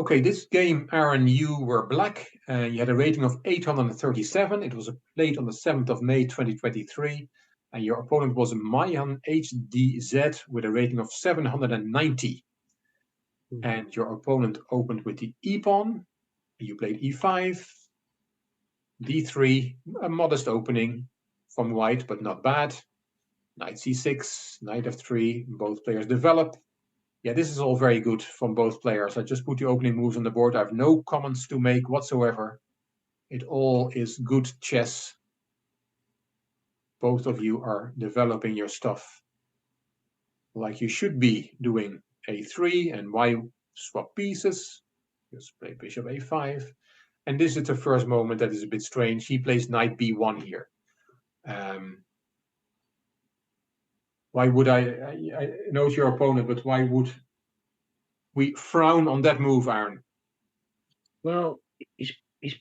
Okay, this game, Aran, you were black. You had a rating of 837. It was played on the 7th of May 2023. And your opponent was Mayan HDZ with a rating of 790. And your opponent opened with the e-pawn. You played e5, d3, a modest opening from white, but not bad. Knight c6, knight f3, both players develop. Yeah, this is all very good from both players. I just put the opening moves on the board. I have no comments to make whatsoever. It all is good chess. Both of you are developing your stuff like you should be doing. A3 and why swap pieces. Just play bishop a5. And this is the first moment that is a bit strange. He plays knight b1 here. Why would I know it's your opponent, but why would we frown on that move, Aran? Well, he's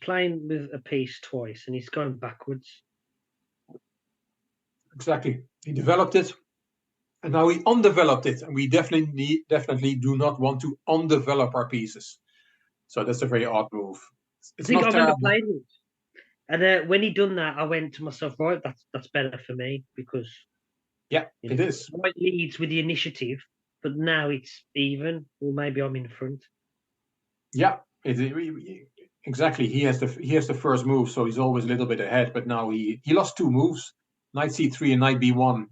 playing with a piece twice and he's going backwards. Exactly. He developed it and now he undeveloped it. And we definitely do not want to undevelop our pieces. So that's a very odd move. It's not terrible. Playing it. And when he done that, I went to myself, right, that's better for me because it is. White leads with the initiative, but now it's even, or maybe I'm in front. Yeah, exactly. He has the first move, so he's always a little bit ahead. But now he lost two moves, knight c3 and knight b1.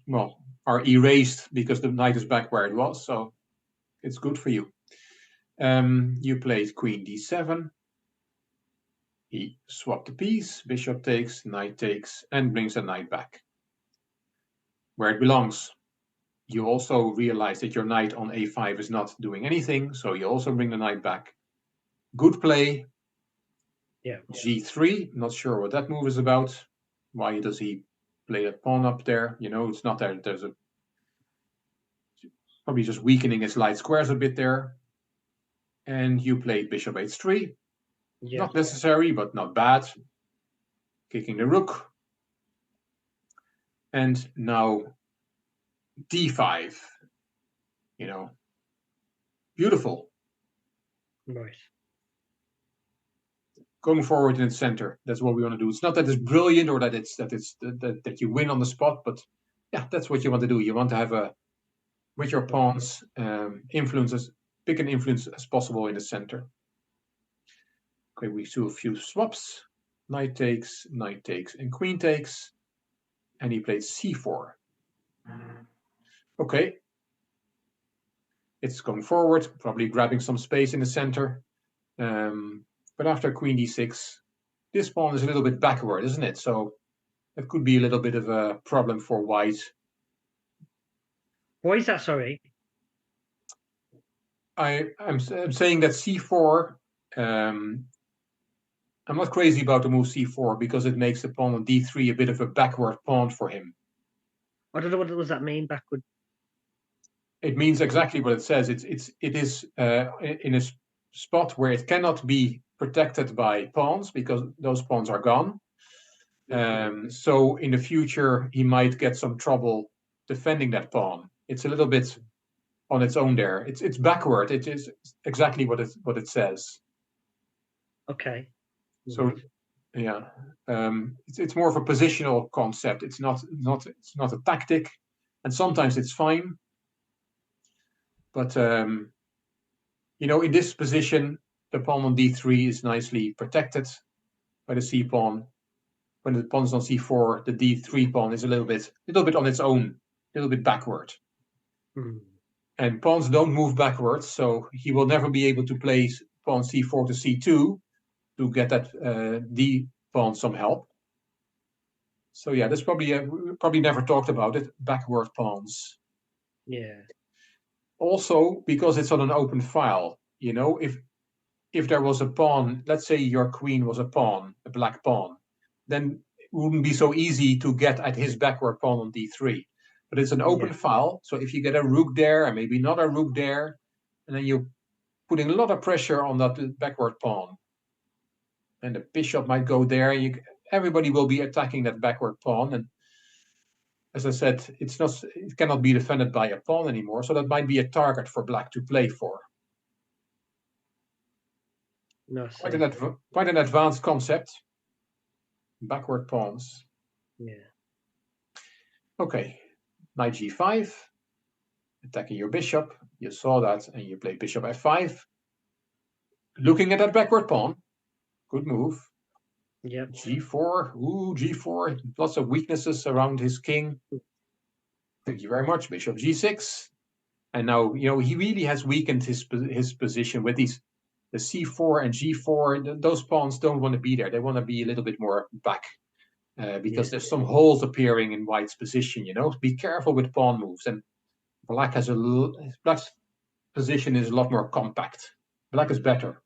Well, are erased because the knight is back where it was. So it's good for you. You played queen d7. He swapped the piece. Bishop takes, knight takes, and brings the knight back where it belongs. You also realize that your knight on a5 is not doing anything, so you also bring the knight back. Good play. Yeah. g3, not sure what that move is about. Why does he play that pawn up there? It's not there. There's probably just weakening his light squares a bit there. And you played bishop h3. Yeah. Not necessary, but not bad. Kicking the rook. And now d5. Beautiful. Right. Going forward in the center. That's what we want to do. It's not that it's brilliant or that you win on the spot, but yeah, that's what you want to do. You want to have with your pawns, pick an influence as possible in the center. Okay, we do a few swaps. Knight takes, and queen takes. And he played c4. Okay. It's going forward, probably grabbing some space in the center. But after queen d6, this pawn is a little bit backward, isn't it? So that could be a little bit of a problem for white. Why is that, sorry? I'm saying that c4, I'm not crazy about the move c4 because it makes the pawn on d3 a bit of a backward pawn for him. I don't know, what does that mean, backward? It means exactly what it says. It is in a spot where it cannot be protected by pawns because those pawns are gone. So in the future, he might get some trouble defending that pawn. It's a little bit on its own there. It's backward. It is exactly what it says. Okay. So yeah, it's more of a positional concept. It's not a tactic, and sometimes it's fine. But in this position, the pawn on d3 is nicely protected by the c pawn. When the pawn is on c4, the d3 pawn is a little bit on its own, a little bit backward. And pawns don't move backwards, so he will never be able to play pawn c4 to c2 to get that d pawn some help. So yeah, that's probably never talked about it. Backward pawns. Yeah. Also, because it's on an open file, if there was a pawn, let's say your queen was a pawn, a black pawn, then it wouldn't be so easy to get at his backward pawn on d3. But it's an open file, so if you get a rook there and maybe not a rook there, and then you're putting a lot of pressure on that backward pawn. And the bishop might go there, everybody will be attacking that backward pawn, and as I said, it cannot be defended by a pawn anymore, so that might be a target for black to play for. No, Quite an advanced concept. Backward pawns. Yeah. Okay, knight g5, attacking your bishop. You saw that, and you play bishop f5. Looking at that backward pawn, good move. Yep. g4, ooh, g4, lots of weaknesses around his king. Thank you very much, bishop g6. And now, he really has weakened his position with the c4 and g4. Those pawns don't want to be there. They want to be a little bit more back because there's some holes appearing in white's position. Be careful with pawn moves. And black's position is a lot more compact. Black is better.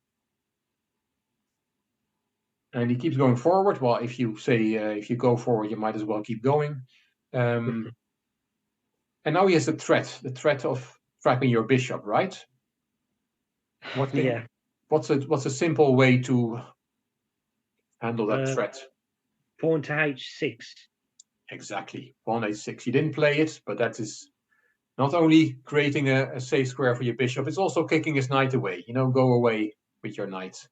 And he keeps going forward. Well, if you if you go forward, you might as well keep going. And now he has the threat of trapping your bishop, right? What's a simple way to handle that threat? Pawn to h6. Exactly, pawn h6. You didn't play it, but that is not only creating a safe square for your bishop, it's also kicking his knight away. Go away with your knight.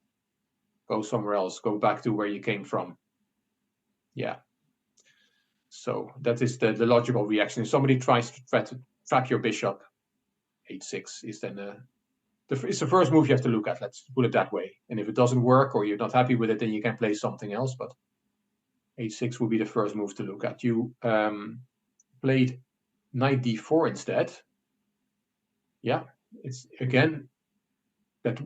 Go somewhere else. Go back to where you came from. Yeah. So that is the logical reaction. If somebody tries to trap your bishop, h6 is then it's the first move you have to look at. Let's put it that way. And if it doesn't work or you're not happy with it, then you can play something else. But h6 will be the first move to look at. You played knight d4 instead. Yeah, it's again that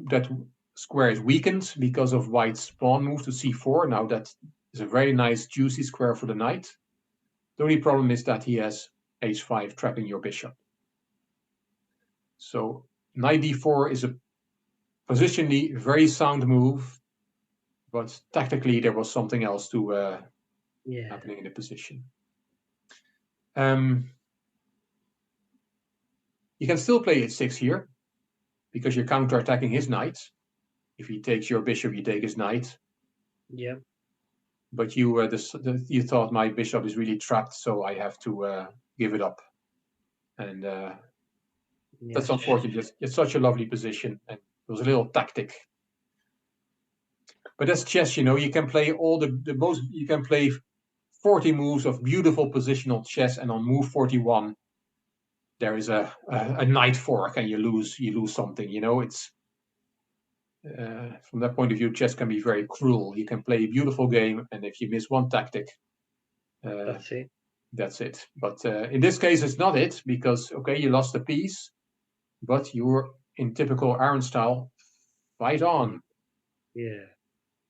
square is weakened because of white's pawn move to c4. Now that is a very nice juicy square for the knight. The only problem is that he has h5 trapping your bishop. So knight d4 is a positionally very sound move, but tactically there was something else to happening in the position. You can still play h6 here because you're counter-attacking his knight. If he takes your bishop, you take his knight. Yeah. But you thought my bishop is really trapped, so I have to give it up. And that's unfortunate. It's such a lovely position, and it was a little tactic. But that's chess, you can play you can play 40 moves of beautiful positional chess, and on move 41, there is a knight fork, and you lose something. It's from that point of view, chess can be very cruel. You can play a beautiful game, and if you miss one tactic, that's it. That's it. But in this case, it's not it because you lost a piece, but you're in typical Aran style. Fight on. Yeah.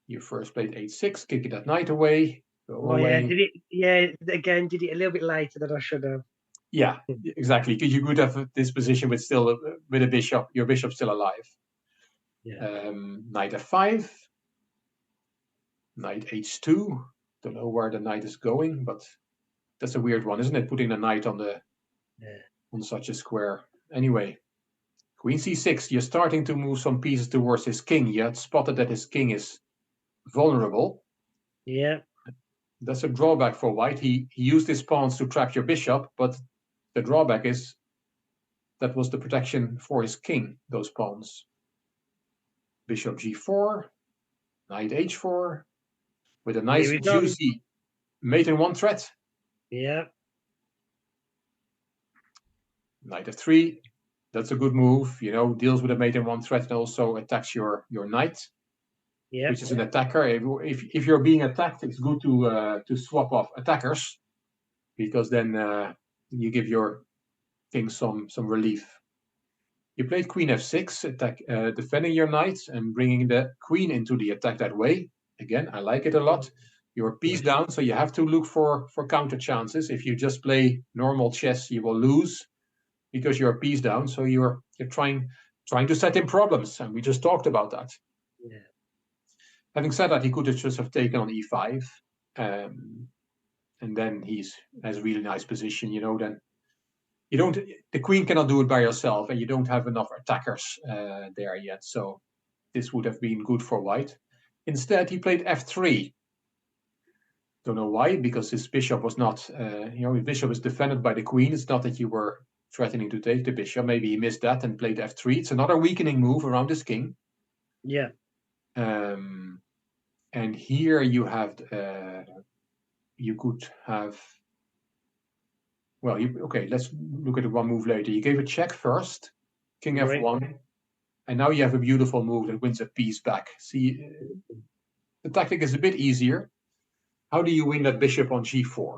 You first played h6, kicking that knight away. Go away. Did it? Yeah. Again, did it a little bit later than I should have. Yeah, exactly. Because you could have this position with a bishop. Your bishop's still alive. Yeah. Knight f5. Knight h2. Don't know where the knight is going, but that's a weird one, isn't it? Putting the knight on such a square. Anyway, queen c6. You're starting to move some pieces towards his king. You had spotted that his king is vulnerable. Yeah. That's a drawback for white. He used his pawns to trap your bishop, but the drawback is that was the protection for his king, those pawns. Bishop g4, knight h4, with a nice juicy mate in one threat. Yeah. Knight f3, that's a good move. Deals with a mate in one threat and also attacks your knight, which is an attacker. If you're being attacked, it's good to swap off attackers because then you give your king some relief. You played queen f6, attack, defending your knight and bringing the queen into the attack that way. Again, I like it a lot. You're piece down, so you have to look for counter chances. If you just play normal chess, you will lose because you're piece down. So you're trying to set in problems, and we just talked about that. Yeah. Having said that, he could just have taken on e5, and then has a really nice position. Then the queen cannot do it by herself, and you don't have enough attackers there yet. So this would have been good for white. Instead, he played f3. Don't know why, because his bishop was not, his bishop is defended by the queen. It's not that you were threatening to take the bishop. Maybe he missed that and played f3. It's another weakening move around his king. Yeah. And here you have, you could have, well, okay, let's look at the one move later. You gave a check first, king f1, and now you have a beautiful move that wins a piece back. See, the tactic is a bit easier. How do you win that bishop on g4?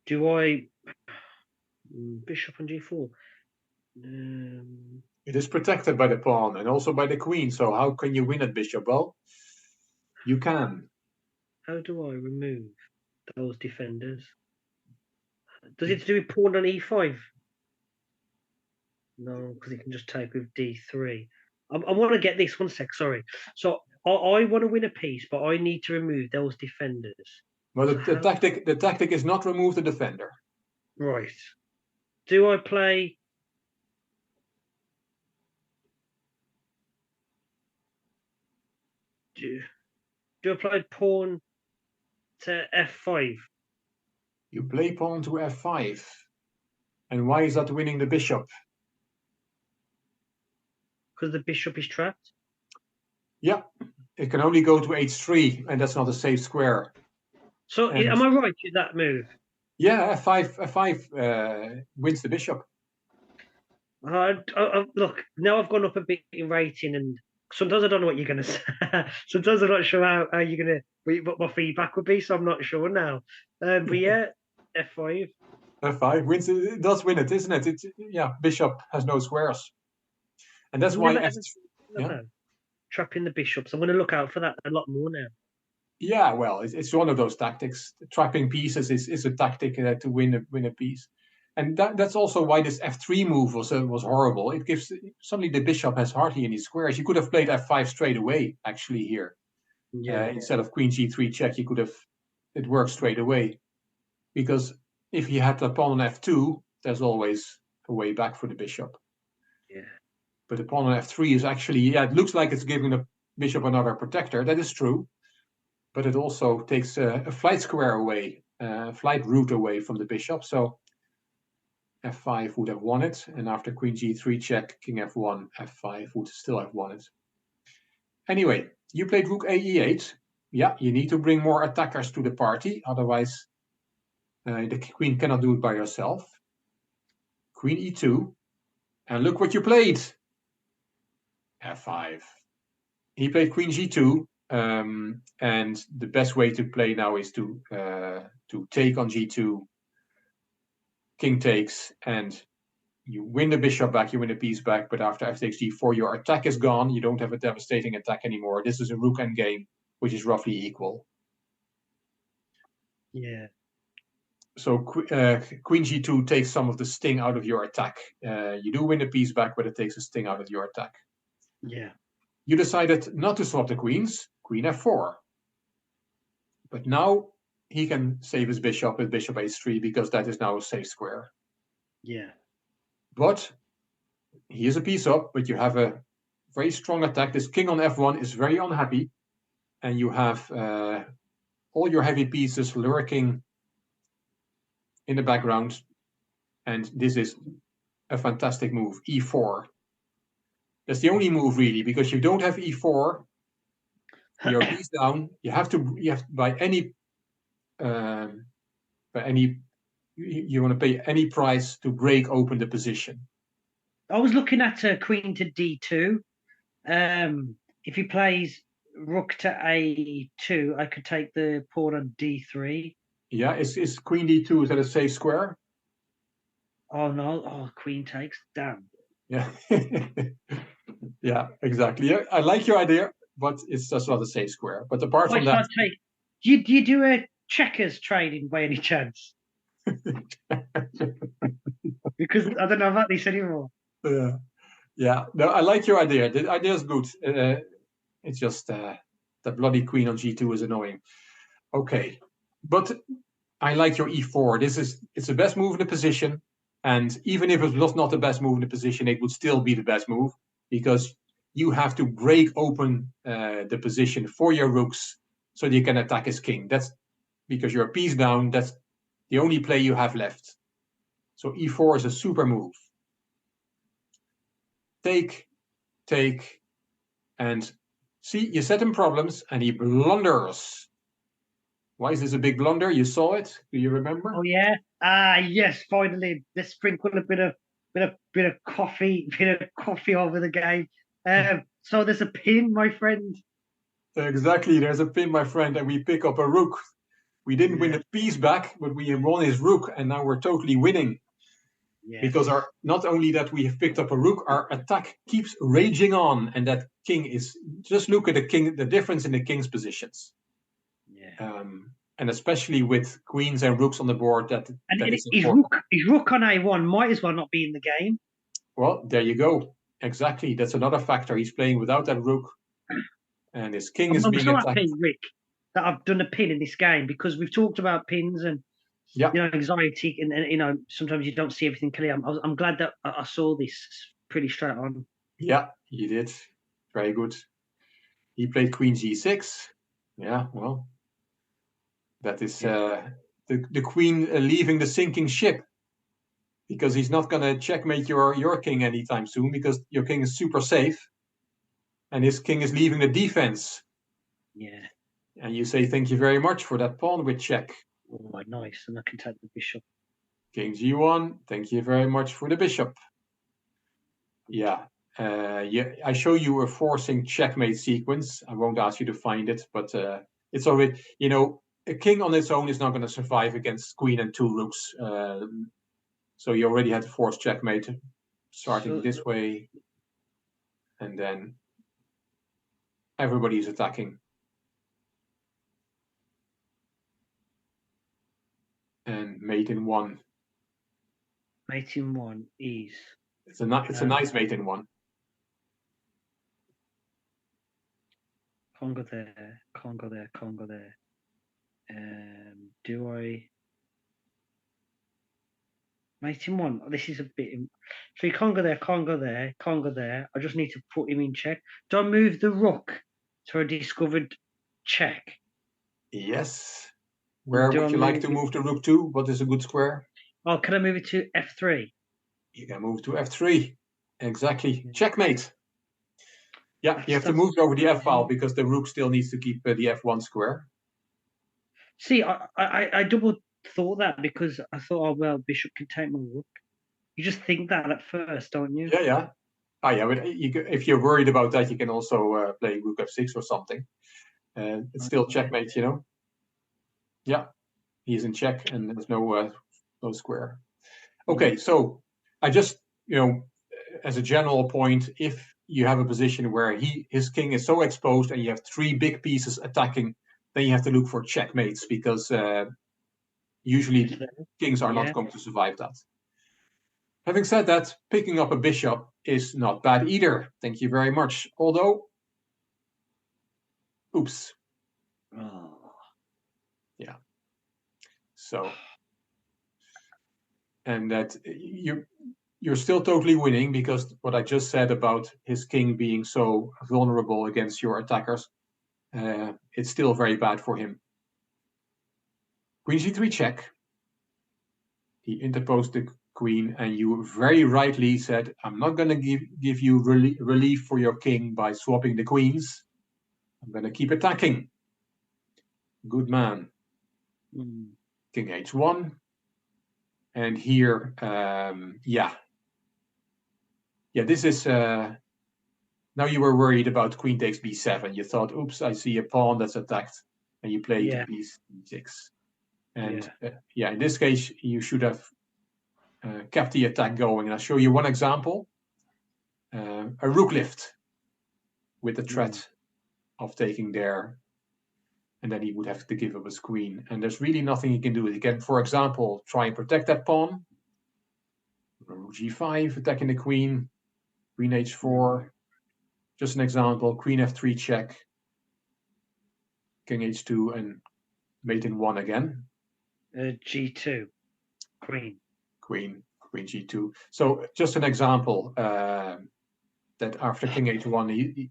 Do I bishop on g4? It is protected by the pawn and also by the queen. So how can you win that bishop? Well, you can. How do I remove those defenders? Does it do with pawn on e5? No, because it can just take with d3. I want to get this. 1 sec, sorry. So I want to win a piece, but I need to remove those defenders. Well, So the tactic is not remove the defender. Right. Do I play? Do I play pawn to f5? You play pawn to f5. And why is that winning the bishop? Because the bishop is trapped? Yeah, it can only go to h3, and that's not a safe square. So am I right with that move? Yeah, f5 wins the bishop. Look, now I've gone up a bit in rating, and sometimes I don't know what you're going to say. Sometimes I'm not sure how you're going to, what my feedback would be, so I'm not sure now. But yeah, f5. f5 wins. It does win it, isn't it? It's, yeah, bishop has no squares, and that's why trapping the bishops. I'm going to look out for that a lot more now. Yeah, well, it's one of those tactics. Trapping pieces is a tactic to win a piece, and that's also why this f3 move was horrible. It gives suddenly the bishop has hardly any squares. You could have played f5 straight away actually here. Yeah. Instead of queen g3 check, you could have it worked straight away, because if you had the pawn on f2, there's always a way back for the bishop. Yeah. But the pawn on f3 is actually, it looks like it's giving the bishop another protector. That is true. But it also takes a flight square away, flight route away from the bishop. So f5 would have won it, and after queen g3 check, king f1, f5 would still have won it. Anyway, you played rook a e8. Yeah, you need to bring more attackers to the party, otherwise the queen cannot do it by herself. Queen e2, and look what you played. f5. He played queen g2. And the best way to play now is to take on g2, king takes, and you win the bishop back, you win the piece back, but after f takes g4, your attack is gone. You don't have a devastating attack anymore. This is a rook endgame, which is roughly equal. Yeah. So queen g2 takes some of the sting out of your attack. You do win the piece back, but it takes a sting out of your attack. Yeah. You decided not to swap the queens, queen f4. But now he can save his bishop with bishop h3, because that is now a safe square. Yeah. But he is a piece up, but you have a very strong attack. This king on f1 is very unhappy, and you have all your heavy pieces lurking in the background. And this is a fantastic move, e4. That's the only move really, because you don't have e4. Your piece down. You have by any you want to pay any price to break open the position. I was looking at queen to d2. If he plays rook to a2, I could take the pawn on d3. Yeah, is queen d2, is that a safe square? Oh no! Oh, queen takes. Damn. Yeah, yeah, exactly. Yeah, I like your idea, but it's just not a safe square. But apart from that, do you do a checkers trading by any chance? Because I don't know about this anymore. Yeah. No, I like your idea. The idea is good. It's just the bloody queen on g2 is annoying. Okay, but I like your e4. It's the best move in the position, and even if it was not the best move in the position, it would still be the best move, because you have to break open the position for your rooks so that you can attack his king. That's because you're a piece down. That's the only play you have left. So e4 is a super move. take, and see, you set him problems, and he blunders. Why is this a big blunder? You saw it. Do you remember? Oh yeah. Yes. Finally, let's sprinkle a bit of coffee, over the game. So there's a pin, my friend. Exactly. There's a pin, my friend, and we pick up a rook. We didn't win the piece back, but we won his rook, and now we're totally winning. Yes. Because not only that we have picked up a rook, our attack keeps raging on, and that king is, just look at the difference in the king's positions. Yeah. And especially with queens and rooks on the board, that is important. His rook on A1 might as well not be in the game. Well, there you go. Exactly. That's another factor. He's playing without that rook, and his king is being attacked. Happy, Rick, that I've done a pin in this game, because we've talked about pins and anxiety, and sometimes you don't see everything clear. I'm glad that I saw this pretty straight on. Yeah, you did. Very good. He played queen g6. Yeah, well, that is the queen leaving the sinking ship, because he's not going to checkmate your king anytime soon, because your king is super safe, and his king is leaving the defense. Yeah. And you say thank you very much for that pawn with check. Oh, nice. And I can take the bishop. King g1. Thank you very much for the bishop. Yeah. I show you a forcing checkmate sequence. I won't ask you to find it, but it's already, a king on its own is not going to survive against queen and two rooks. So you already had to force checkmate, starting this way, and then everybody's attacking. And mate in one. Mate in one is. It's a nice mate in one. Congo there, Congo there, Congo there. Do I? Mate in one. This is a bit. So Congo there, Congo there, Congo there. I just need to put him in check. Do I move the rook to a discovered check? Yes. Where would you like to move the rook to? What is a good square? Oh, can I move it to f3? You can move to f3. Exactly. Checkmate. Yeah, you have to move over the f-file, because the rook still needs to keep the f1 square. See, I double thought that, because I thought, oh, well, bishop can take my rook. You just think that at first, don't you? Yeah. Oh, yeah, but if you're worried about that, you can also play rook f6 or something. It's still checkmate, Yeah, he's in check, and there's no square. Okay, so I just, as a general point, if you have a position where his king is so exposed and you have three big pieces attacking, then you have to look for checkmates, because usually kings are not going to survive that. Having said that, picking up a bishop is not bad either. Thank you very much. Although, oops. Oh. Yeah. So, and that you're still totally winning, because what I just said about his king being so vulnerable against your attackers, it's still very bad for him. Queen g3 check. He interposed the queen, and you very rightly said, I'm not going to give you relief for your king by swapping the queens. I'm going to keep attacking. Good man. King h1. And here, this is, now you were worried about queen takes b7. You thought, oops, I see a pawn that's attacked, and you played b6. And in this case, you should have kept the attack going. And I'll show you one example. A rook lift with the threat of taking there. And then he would have to give up his queen. And there's really nothing he can do. He can, for example, try and protect that pawn. Rook g5, attacking the queen. Queen h4. Just an example. Queen f3 check. King h2 and mate in one again. G2. Queen. Queen g2. So just an example that after king h1,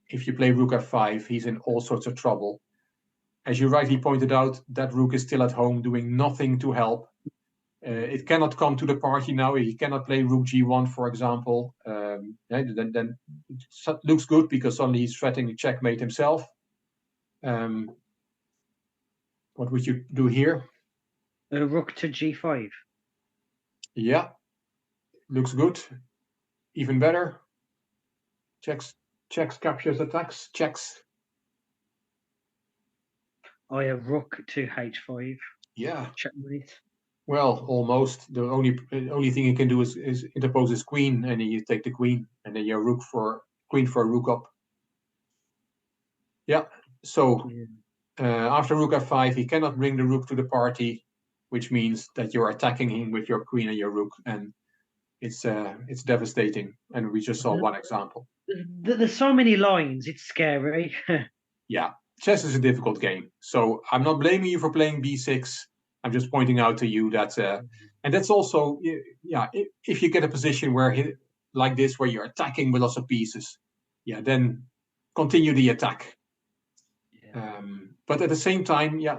if you play rook f5, he's in all sorts of trouble. As you rightly pointed out, that rook is still at home doing nothing to help. It cannot come to the party now. He cannot play rook g1, for example. Then it looks good because suddenly he's threatening checkmate himself. What would you do here? Rook to g5. Yeah, looks good. Even better. Checks, captures, attacks, checks. I have rook to h5. Yeah. Checkmate. Well, almost. The only thing you can do is interpose his queen, and then you take the queen, and then your queen for a rook up. Yeah. So after rook f5, he cannot bring the rook to the party, which means that you're attacking him with your queen and your rook, and it's devastating. And we just saw one example. There's so many lines. It's scary. Yeah, chess is a difficult game. So I'm not blaming you for playing b6. I'm just pointing out to you that, and that's also, yeah, if you get a position where like this, where you're attacking with lots of pieces, yeah, then continue the attack. Yeah. But at the same time, yeah,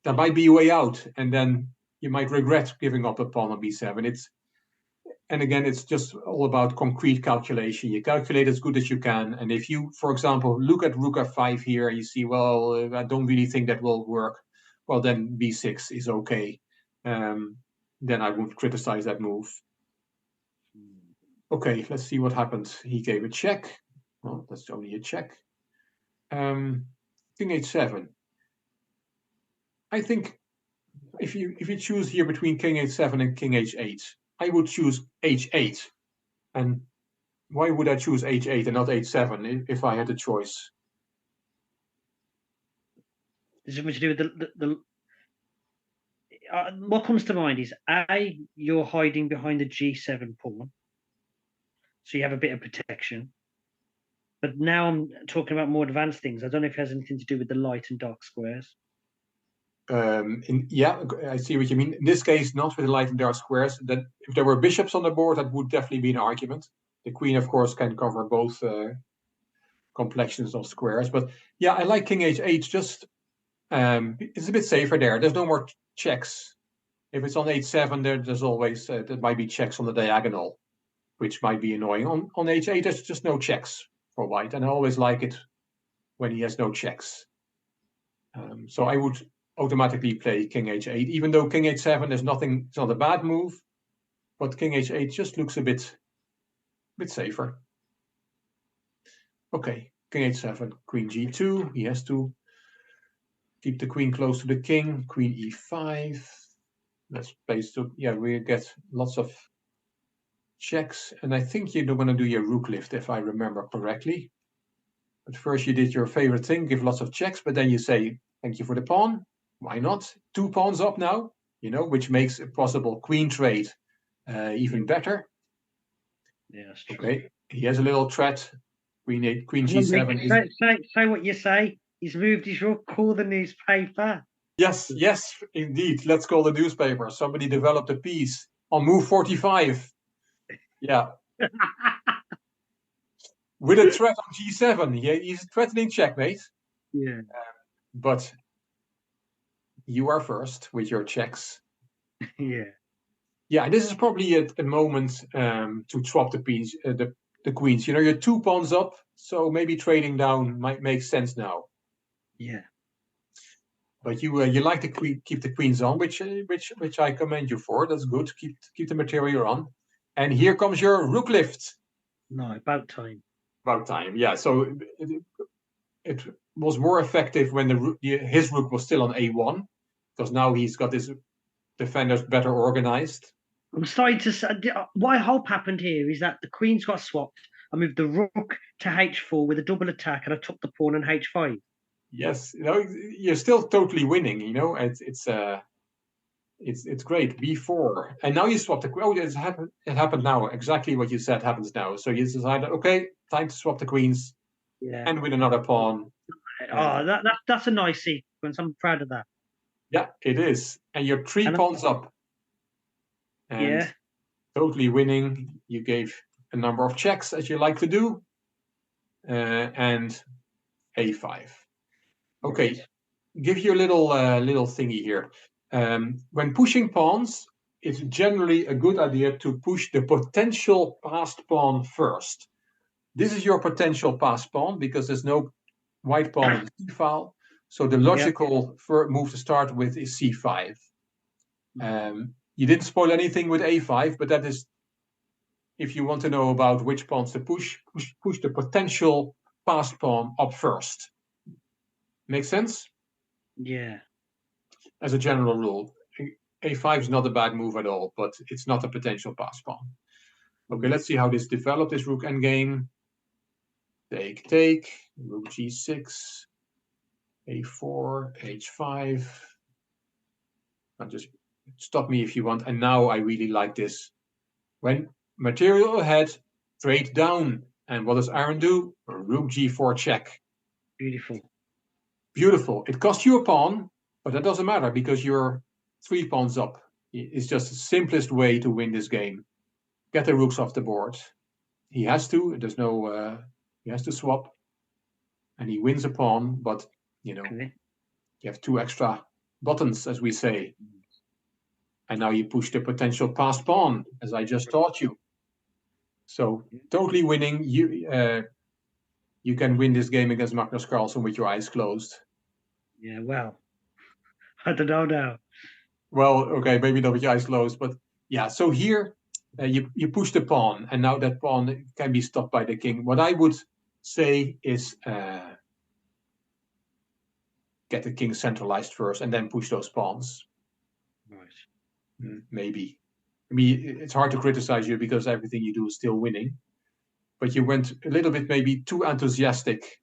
there might be a way out, and then you might regret giving up a pawn on b7. And again, it's just all about concrete calculation. You calculate as good as you can. And if you, for example, look at rook f5 here, you see, well, I don't really think that will work. Well, then b6 is okay. Then I would criticize that move. Okay, let's see what happened. He gave a check. Well, that's only a check. King h7. I think if you choose here between king h7 and king h8, I would choose h8. And why would I choose h8 and not h7 if I had a choice? There's something to do with the what comes to mind is you're hiding behind the g7 pawn, so you have a bit of protection. But now I'm talking about more advanced things. I don't know if it has anything to do with the light and dark squares. Yeah, I see what you mean. In this case, not with the light and dark squares. That if there were bishops on the board, that would definitely be an argument. The queen, of course, can cover both complexions of squares. But yeah, I like king h8. Just it's a bit safer there. There's no more checks. If it's on h7, there's always there might be checks on the diagonal, which might be annoying. On h8, there's just no checks for white, and I always like it when he has no checks. So I would automatically play king h8, even though king h7 is nothing. It's not a bad move, but king h8 just looks a bit safer. Okay, king h7, queen g2. He has to keep the queen close to the king. Queen e5. That's based on, yeah, we get lots of checks, and I think you're going to do your rook lift if I remember correctly. But first you did your favorite thing, give lots of checks, but then you say thank you for the pawn. Why not? 2 pawns up now, which makes a possible queen trade even better. Yeah, that's true. Okay, he has a little threat. Queen g7 say what you say. He's moved his rook. Call the newspaper. Yes, indeed. Let's call the newspaper. Somebody developed a piece on move 45. Yeah. With a threat on g7. He's threatening checkmate. Yeah. But you are first with your checks. Yeah. Yeah, this is probably a moment to swap the queens. The queens. You're 2 pawns up, so maybe trading down might make sense now. Yeah. But you like to keep the queens on, which I commend you for. That's good. Keep the material on. And here comes your rook lift. No, about time. About time, yeah. So it was more effective when his rook was still on a1, because now he's got his defenders better organized. I'm starting to. What I hope happened here is that the queen's got swapped. I moved the rook to h4 with a double attack, and I took the pawn on h5. Yes, you're still totally winning. It's great. b4, and now you swap the. Oh, it happened now. Exactly what you said happens now. So you decided, okay, time to swap the queens. Yeah. And with another pawn. Oh, that's a nice sequence. I'm proud of that. Yeah, it is. And you're 3 pawns up. And totally winning. You gave a number of checks, as you like to do. And a5. Okay, give you a little thingy here. when pushing pawns, it's generally a good idea to push the potential passed pawn first. This is your potential passed pawn because there's no white pawn in the c file. So the logical move to start with is c5. You didn't spoil anything with a5, but that is, if you want to know about which pawns to push the potential passed pawn up first. Make sense? Yeah. As a general rule. A5 is not a bad move at all, but it's not a potential passed pawn. Okay, let's see how this developed, this rook endgame. Take, rook g6, a4, h5. Now just stop me if you want. And now I really like this. When material ahead, trade down. And what does Aran do? Rook g4 check. Beautiful. Beautiful. It cost you a pawn, but that doesn't matter because you're 3 pawns up. It's just the simplest way to win this game. Get the rooks off the board. He has to. There's no. He has to swap, and he wins a pawn. But you know, you have 2 extra buttons, as we say. And now you push the potential passed pawn, as I just taught you. So totally winning. You can win this game against Magnus Carlsen with your eyes closed. Yeah, well, I don't know now. Well, okay, maybe not with your eyes closed, but yeah. So here you push the pawn, and now that pawn can be stopped by the king. What I would say is get the king centralized first, and then push those pawns. Right. Maybe. I mean, it's hard to criticize you because everything you do is still winning. But you went a little bit maybe too enthusiastic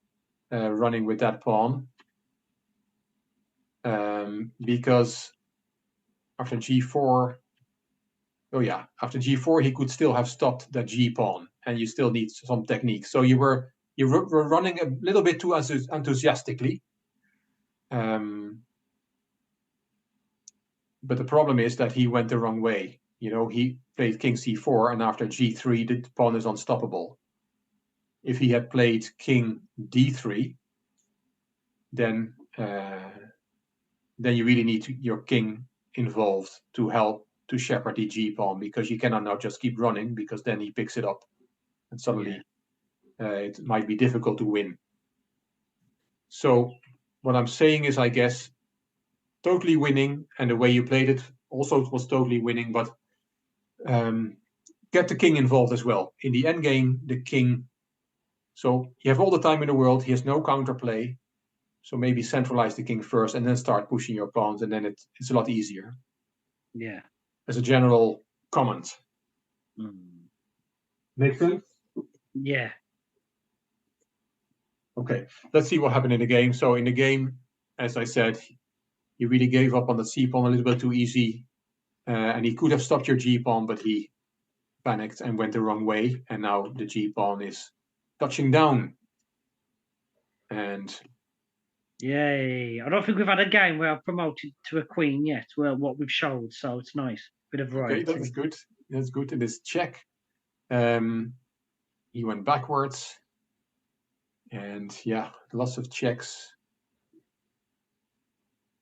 running with that pawn. Because after g4, after g4 he could still have stopped that g pawn, and you still need some technique. So you were running a little bit too enthusiastically. But the problem is that he went the wrong way. You know, he played king c4, and after g3 the pawn is unstoppable. If he had played king d3, then you really need your king involved to help to shepherd the g pawn, because you cannot now just keep running, because then he picks it up, and suddenly it might be difficult to win. So what I'm saying is, I guess, totally winning, and the way you played it also was totally winning, but get the king involved as well. In the endgame, the king, so you have all the time in the world, he has no counterplay, so maybe centralize the king first and then start pushing your pawns, and then it's a lot easier. Yeah. As a general comment. Make sense? Yeah. Okay, let's see what happened in the game. So in the game, as I said, he really gave up on the c pawn a little bit too easy, and he could have stopped your g pawn, but he panicked and went the wrong way, and now the g pawn is touching down. And yay! I don't think we've had a game where I've promoted to a queen yet. Well, what we've showed, so it's nice, bit of variety. Okay, that's good. That's good. In this check, he went backwards, and yeah, lots of checks,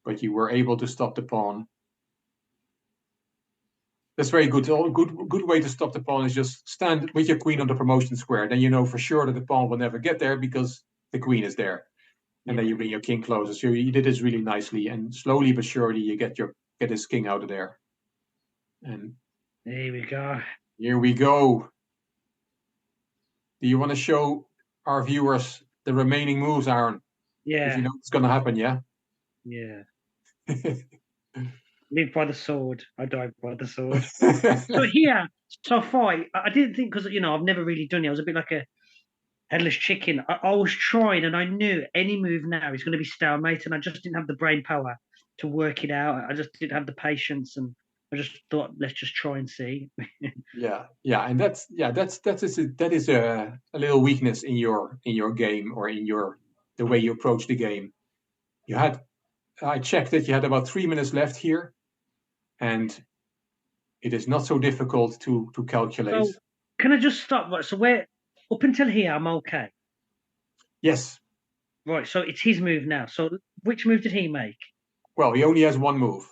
but you were able to stop the pawn. That's very good. A good way to stop the pawn is just stand with your queen on the promotion square. Then you know for sure that the pawn will never get there because the queen is there. And then you bring your king closer. So you did this really nicely, and slowly but surely you get this king out of there. And there we go. Here we go. Do you want to show our viewers the remaining moves, Aran? Yeah. If you know what's going to happen, yeah? Yeah. Live by the sword. I died by the sword. So here, so fight. I didn't think, because I've never really done it. I was a bit like a headless chicken. I was trying, and I knew any move now is going to be stalemate, and I just didn't have the brain power to work it out. I just didn't have the patience, and I just thought, let's just try and see. Yeah, and that is a little weakness in your game, or in the way you approach the game. I checked that you had about 3 minutes left here, and it is not so difficult to calculate. So, can I just stop? Right, so up until here, I'm okay. Yes. Right, so it's his move now. So which move did he make? Well, he only has one move.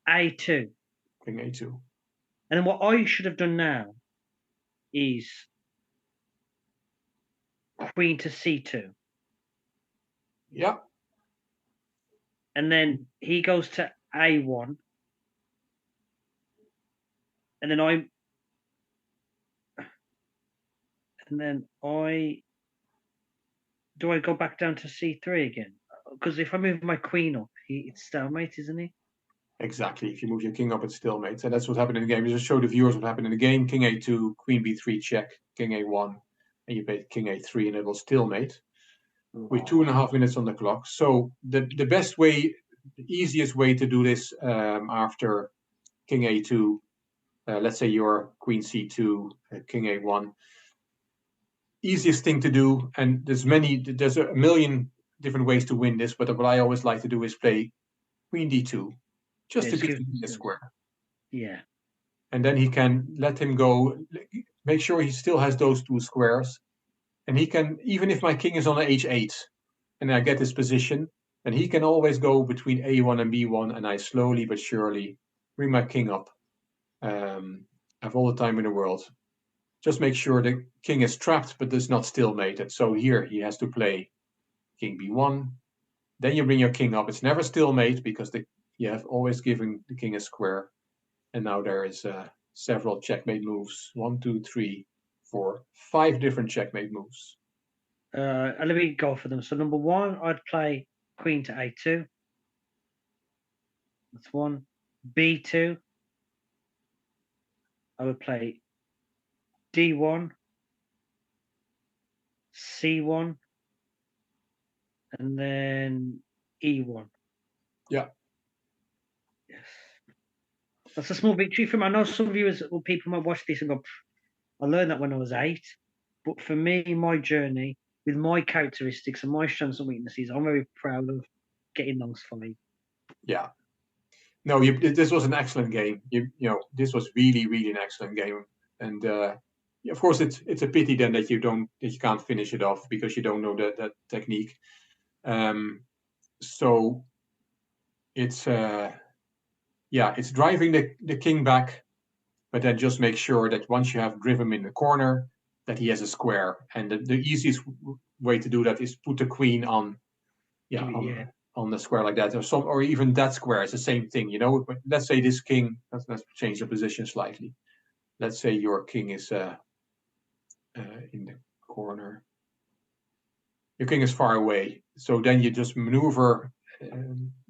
A2. King A2. And then what I should have done now is queen to C2. Yeah, And then he goes to A1. And then I do I go back down to C3 again? Because if I move my queen up, it's stalemate, isn't he? exactly. If you move your king up, it's stalemate. So that's what happened in the game. You just show the viewers what happened in the game. King A2, queen B3 check, king A1, and you play king A3, and it will stalemate with 2.5 minutes on the clock. So the best way, the easiest way to do this after king A2, let's say your queen C2, king A1, easiest thing to do, and there's a million different ways to win this, but what I always like to do is play queen D2, just to give him a square. Yeah. And then he can let him go, make sure he still has those 2 squares. And he can, even if my king is on H8 and I get this position, then he can always go between A1 and B1, and I slowly but surely bring my king up. I have all the time in the world. Just make sure the king is trapped, but does not stalemated. So here he has to play king B1. Then you bring your king up. It's never stalemate because you have always given the king a square. And now there is several checkmate moves. 1, 2, 3, 4, 5 different checkmate moves. Let me go for them. So number 1, I'd play queen to A2. That's 1. B2, I would play D1, C1, and then E1. Yeah. Yes. That's a small victory for me. I know some viewers or people might watch this and go, I learned that when I was 8. But for me, my journey, with my characteristics and my strengths and weaknesses, I'm very proud of getting those 5. Yeah. No, this was an excellent game. This was really, really an excellent game. And of course, it's a pity then that you can't finish it off because you don't know that technique. So it's it's driving the king back, but then just make sure that once you have driven him in the corner, that he has a square. And the easiest way to do that is put the queen on the square like that, or even that square. It's the same thing, But let's say this king. Let's change the position slightly. Let's say your king is in the corner. Your king is far away, so then you just maneuver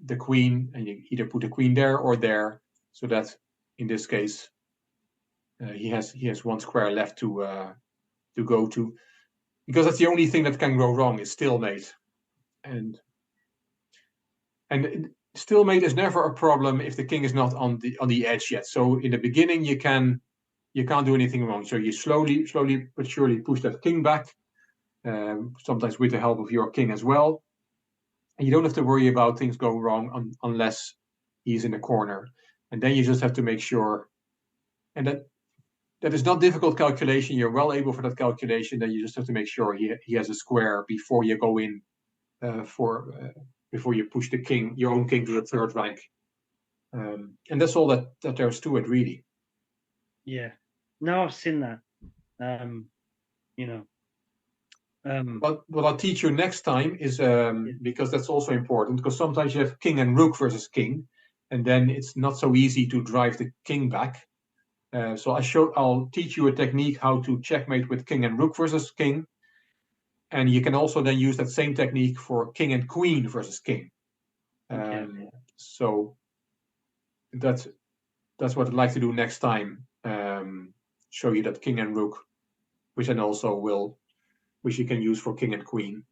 the queen, and you either put the queen there or there, so that in this case he has 1 square left to go to, because that's the only thing that can go wrong is stalemate, and stalemate is never a problem if the king is not on the edge yet. So in the beginning you can't do anything wrong. So you slowly but surely push that king back, sometimes with the help of your king as well. And you don't have to worry about things going wrong unless he's in the corner. And then you just have to make sure, and that is not difficult calculation. You're well able for that calculation. Then you just have to make sure he has a square before you go in before you push your own king to the 3rd rank. And that's all that there's to it, really. Yeah. No, I've seen that. But what I'll teach you next time is, because that's also important, because sometimes you have king and rook versus king, and then it's not so easy to drive the king back. So I'll teach you a technique how to checkmate with king and rook versus king. And you can also then use that same technique for king and queen versus king. So that's what I'd like to do next time. Show you that king and rook, which then also which you can use for king and queen.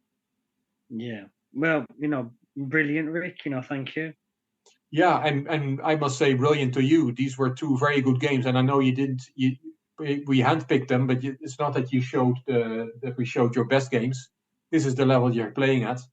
Yeah. Well, brilliant, Rick. Thank you. Yeah, and I must say, brilliant to you. These were 2 very good games, and I know we handpicked them, but it's not that we showed your best games. This is the level you're playing at.